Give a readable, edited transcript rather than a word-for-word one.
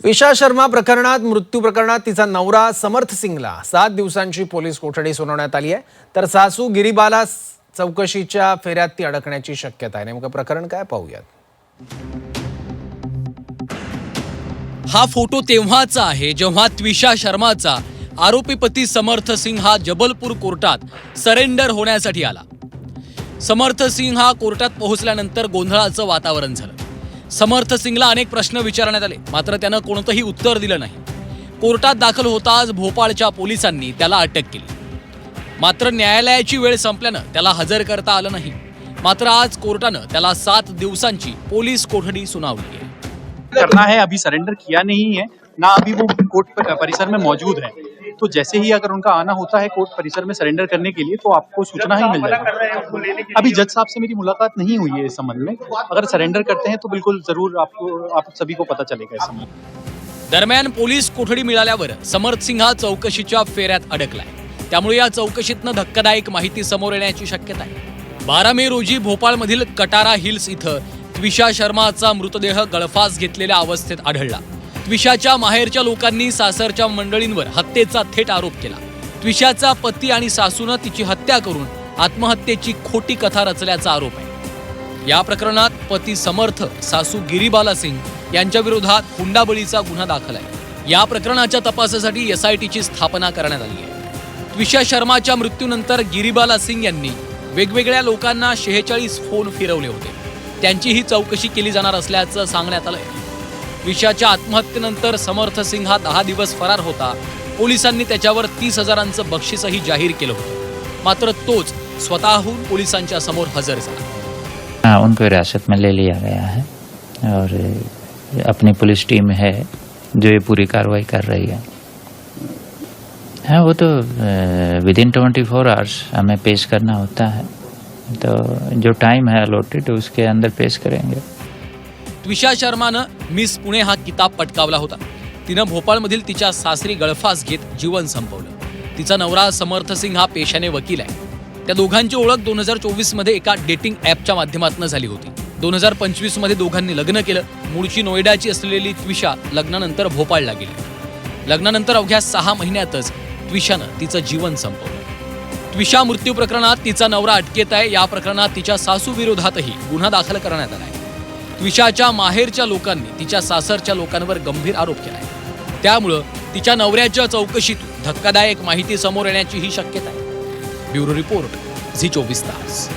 विशा शर्मा प्रकरणात मृत्यू प्रकरणात तिचा नवरा समर्थ सिंगला 7 दिवसांची पोलीस कोठडी सुनावण्यात आली आहे, तर सासू गिरीबाला चौकशीच्या फेऱ्यात ती अडकण्याची शक्यता आहे। नेमकं प्रकरण काय पाहूयात। हा फोटो तेव्हाचा आहे जेव्हा त्विषा शर्माचा आरोपी पती समर्थ सिंग हा जबलपूर कोर्टात सरेंडर होण्यासाठी आला। समर्थ सिंग हा कोर्टात पोहोचल्यानंतर गोंधळाचं वातावरण झालं। समर्थ सिंगला अनेक प्रश्न विचारण्यात आले, मात्र त्यानं कोणतंही उत्तर दिलं नाही। कोर्टात दाखल होताच भोपाळच्या पोलिसांनी त्याला अटक केली, मात्र न्यायालयाची वेळ संपल्यानं त्याला हजर करता आलं नाही। मात्र आज कोर्टानं त्याला 7 दिवसांची पोलीस कोठडी सुनावली आहे। करना है, अभी सरेंडर किया नहीं है ना, अभी वो कोर्ट परिसर में मौजूद है। तो जैसे ही अगर उनका आना होता है कोर्ट परिसर में सरेंडर करने के लिए तो आपको सूचना ही मिल जाएगी। अभी जज साहब से मेरी मुलाकात नहीं हुई है इस संबंध में। अगर सरेंडर करते हैं तो बिल्कुल जरूर आप सभी को पता चलेगा इस संबंध। दरम्यान पोलीस कोठडी मिळाल्यावर समर्थ सिंग हा चौकशीच्या फेऱ्यात अडकलाय। त्यामुळे या चौकशीतनं धक्कादायक माहिती समोर येण्याची शक्यता आहे। 12 मे रोजी भोपाळमधील कटारा हिल्स इथं त्विषा शर्माचा मृतदेह गळफास घेतलेल्या अवस्थेत आढळला। त्विषाच्या माहेरच्या लोकांनी सासरच्या मंडळींवर हत्येचा थेट आरोप केला। त्विषाचा पती आणि सासूनं तिची हत्या करून आत्महत्येची खोटी कथा रचल्याचा आरोप आहे। या प्रकरणात पती समर्थ, सासू गिरीबाला सिंग यांच्या विरोधात हुंडाबळीचा गुन्हा दाखल आहे। या प्रकरणाच्या तपासासाठी SITची स्थापना करण्यात आली आहे। त्विषा शर्माच्या मृत्यूनंतर गिरीबाला सिंग यांनी वेगवेगळ्या लोकांना 46 फोन फिरवले होते। त्यांची ही चौकशी केली जाणार असल्याचं सांगण्यात आलंय। त्विषाच्या आत्महत्येनंतर समर्थ सिंग हा 10 दिवस फरार होता। पोलिसांनी त्याच्यावर 30,000चं बक्षीसही जाहीर केलं होतं, मात्र तोच स्वतःहून पोलिसांच्या समोर हजर झाला। उनको हिरासत में ले लिया गया है और अपनी पुलिस टीम है जो ये पूरी कार्रवाई कर रही है। हाँ, वो तो विदिन 24 आवर्स हमें पेश करना होता है, तो जो टाइम है अलॉटेड उसके अंदर पेश करेंगे। त्विषा शर्मानं मिस पुणे हा किताब पटकावला होता। तिनं भोपाळमधील तिच्या सासरी गळफास घेत जीवन संपवलं। तिचा नवरा समर्थ सिंग हा पेशाने वकील आहे। त्या दोघांची ओळख 2024 मध्ये एका डेटिंग ॲपच्या माध्यमातून झाली होती। 2025 मध्ये दोघांनी लग्न केलं। मूळची नोएडाची असलेली त्विषा लग्नानंतर भोपाळला गेली। लग्नानंतर अवघ्या 6 महिन्यातच त्विषानं तिचं जीवन संपवलं। त्विषा मृत्यू प्रकरणात तिचा नवरा अटकेत आहे। या प्रकरणात तिच्या सासू विरोधातही गुन्हा दाखल करण्यात आला आहे। त्विषाच्या माहेरच्या लोकांनी तिच्या सासरच्या लोकांवर गंभीर आरोप केला आहे। त्यामुळं तिच्या नवऱ्याच्या चौकशीतून धक्कादायक माहिती समोर येण्याची ही शक्यता आहे। ब्युरो रिपोर्ट, झी 24 तास।